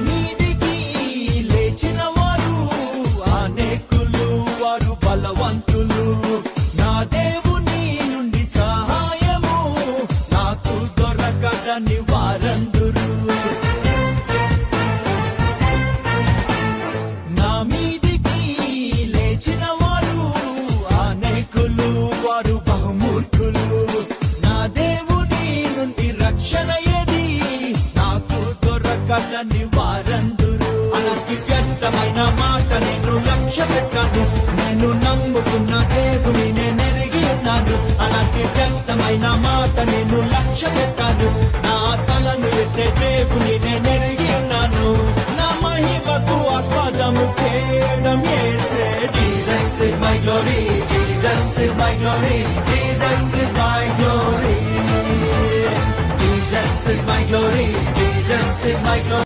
మీదికి లేచిన వారు అనేకులు, వారు బలవంతులు. నా దేవుని నుండి సహాయము నాకు దొరకదని వారందురు. నా మీదికి లేచిన వారు అనేకులు, వారు బహుమూర్ఖులు. నా దేవుని నుండి రక్షణ ఏది నాకు దొరకదని వారందురు. అలాంటి వ్యర్థమైన మాట నేను లక్ష్య పెట్టాను. నేను నమ్ముకున్న దేవుని నేనెరిగి ఉన్నాను. అలాంటి వ్యర్థమైన మాట నేను లక్ష్య పెట్టాను. నా తలను ఎత్తే దేవుని నేనెరిగి ఉన్నాను. నా మహిమకు ఆస్పదము కేవలం యేసే. Jesus is my glory, Jesus is my glory, Jesus is my glory. Jesus is my glory, Jesus is my glory.